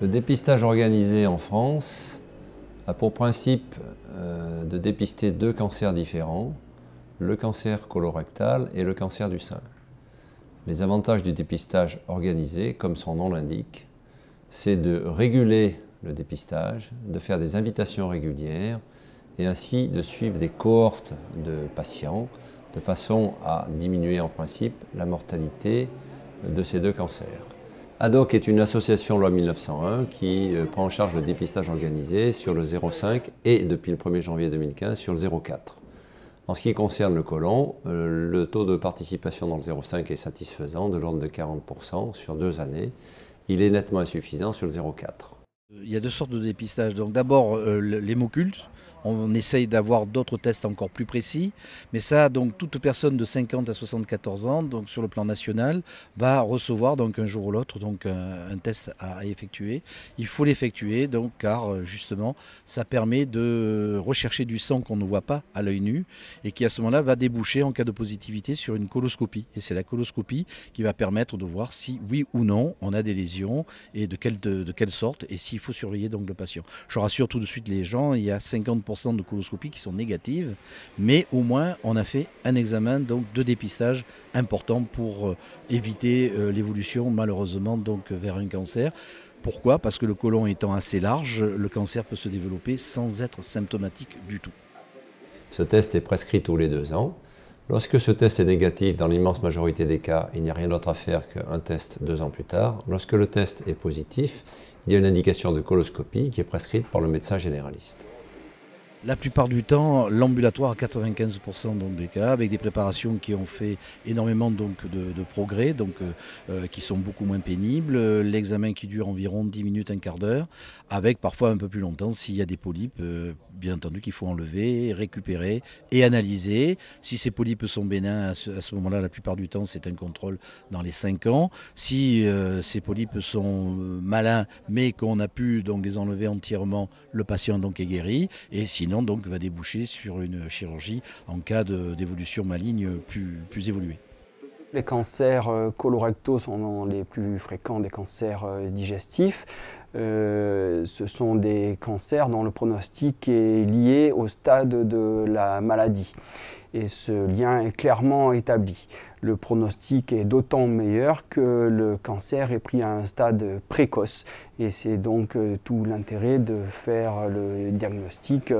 Le dépistage organisé en France a pour principe de dépister deux cancers différents, le cancer colorectal et le cancer du sein. Les avantages du dépistage organisé, comme son nom l'indique, c'est de réguler le dépistage, de faire des invitations régulières et ainsi de suivre des cohortes de patients de façon à diminuer en principe la mortalité de ces deux cancers. ADOC est une association loi 1901 qui prend en charge le dépistage organisé sur le 0,5 et depuis le 1er janvier 2015 sur le 0,4. En ce qui concerne le côlon, le taux de participation dans le 0,5 est satisfaisant, de l'ordre de 40% sur 2 années. Il est nettement insuffisant sur le 0,4. Il y a deux sortes de dépistage. Donc d'abord l'hémoculte. On essaye d'avoir d'autres tests encore plus précis, mais ça, donc toute personne de 50 à 74 ans, donc sur le plan national, va recevoir donc un jour ou l'autre donc un test à effectuer. Il faut l'effectuer donc car justement ça permet de rechercher du sang qu'on ne voit pas à l'œil nu et qui à ce moment-là va déboucher en cas de positivité sur une coloscopie. Et c'est la coloscopie qui va permettre de voir si oui ou non on a des lésions et de quelle sorte et s'il faut surveiller donc le patient. Je rassure tout de suite les gens, il y a 50% de coloscopies qui sont négatives, mais au moins on a fait un examen donc de dépistage important pour éviter l'évolution malheureusement donc vers un cancer. Pourquoi? Parce que le côlon étant assez large, le cancer peut se développer sans être symptomatique du tout. Ce test est prescrit tous les 2 ans. Lorsque ce test est négatif, dans l'immense majorité des cas, il n'y a rien d'autre à faire qu'un test 2 ans plus tard. Lorsque le test est positif, il y a une indication de coloscopie qui est prescrite par le médecin généraliste. La plupart du temps, l'ambulatoire à 95% donc des cas, avec des préparations qui ont fait énormément donc de progrès, donc qui sont beaucoup moins pénibles. L'examen qui dure environ 10 minutes, un quart d'heure, avec parfois un peu plus longtemps s'il y a des polypes, bien entendu qu'il faut enlever, récupérer et analyser. Si ces polypes sont bénins, à ce moment-là, la plupart du temps, c'est un contrôle dans les 5 ans. Si ces polypes sont malins, mais qu'on a pu donc les enlever entièrement, le patient donc est guéri. Et sinon, donc, va déboucher sur une chirurgie en cas d'évolution maligne plus évoluée. Les cancers colorectaux sont les plus fréquents des cancers digestifs. Ce sont des cancers dont le pronostic est lié au stade de la maladie. Et ce lien est clairement établi. Le pronostic est d'autant meilleur que le cancer est pris à un stade précoce. Et c'est donc tout l'intérêt de faire le diagnostic,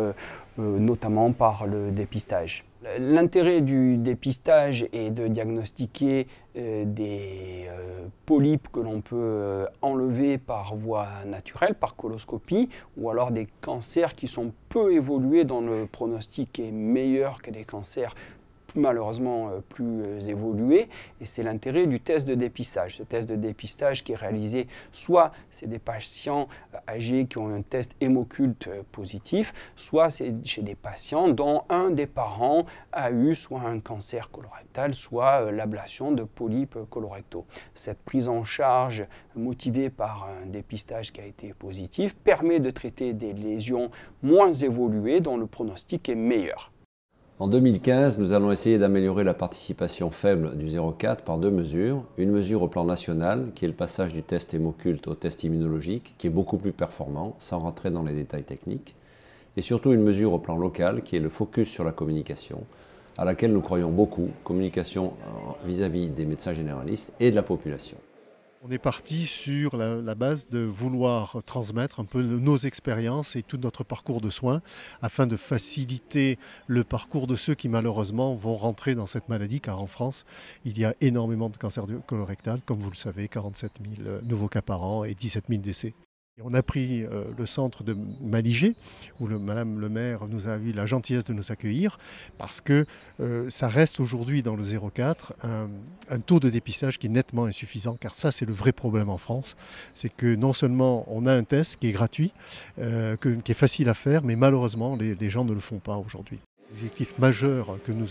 notamment par le dépistage. L'intérêt du dépistage est de diagnostiquer des polypes que l'on peut enlever par voie naturelle, par coloscopie, ou alors des cancers qui sont peu évolués, dont le pronostic est meilleur que des cancers malheureusement plus évolués, et c'est l'intérêt du test de dépistage. Ce test de dépistage qui est réalisé, soit c'est des patients âgés qui ont un test hémoculte positif, soit c'est chez des patients dont un des parents a eu soit un cancer colorectal, soit l'ablation de polypes colorectaux. Cette prise en charge motivée par un dépistage qui a été positif permet de traiter des lésions moins évoluées dont le pronostic est meilleur. En 2015, nous allons essayer d'améliorer la participation faible du 0,4 par 2 mesures. Une mesure au plan national, qui est le passage du test hémoculte au test immunologique, qui est beaucoup plus performant, sans rentrer dans les détails techniques. Et surtout une mesure au plan local, qui est le focus sur la communication, à laquelle nous croyons beaucoup, communication vis-à-vis des médecins généralistes et de la population. On est parti sur la base de vouloir transmettre un peu nos expériences et tout notre parcours de soins afin de faciliter le parcours de ceux qui malheureusement vont rentrer dans cette maladie, car en France, il y a énormément de cancers colorectal, comme vous le savez, 47 000 nouveaux cas par an et 17 000 décès. Et on a pris le centre de Maligé, où Madame le maire nous a eu la gentillesse de nous accueillir, parce que ça reste aujourd'hui dans le 0,4 un taux de dépistage qui est nettement insuffisant, car ça c'est le vrai problème en France, c'est que non seulement on a un test qui est gratuit, qui est facile à faire, mais malheureusement les gens ne le font pas aujourd'hui. L'objectif majeur que nous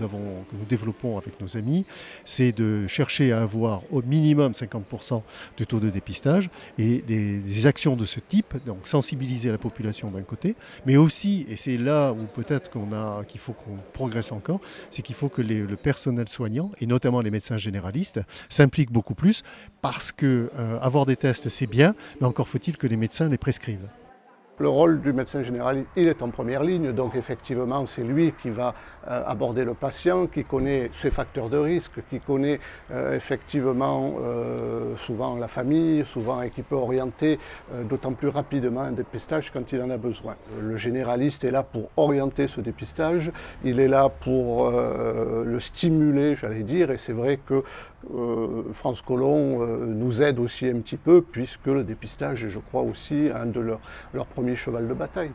développons avec nos amis, c'est de chercher à avoir au minimum 50% de taux de dépistage et des actions de ce type, donc sensibiliser la population d'un côté, mais aussi, et c'est là où peut-être qu'il faut qu'on progresse encore, c'est qu'il faut que le personnel soignant, et notamment les médecins généralistes, s'impliquent beaucoup plus parce que avoir des tests c'est bien, mais encore faut-il que les médecins les prescrivent. Le rôle du médecin généraliste, il est en première ligne, donc effectivement c'est lui qui va aborder le patient, qui connaît ses facteurs de risque, qui connaît effectivement souvent la famille, souvent et qui peut orienter d'autant plus rapidement un dépistage quand il en a besoin. Le généraliste est là pour orienter ce dépistage, il est là pour le stimuler, j'allais dire, et c'est vrai que France Collomb nous aide aussi un petit peu puisque le dépistage est, je crois, aussi un de leurs premiers cheval de bataille.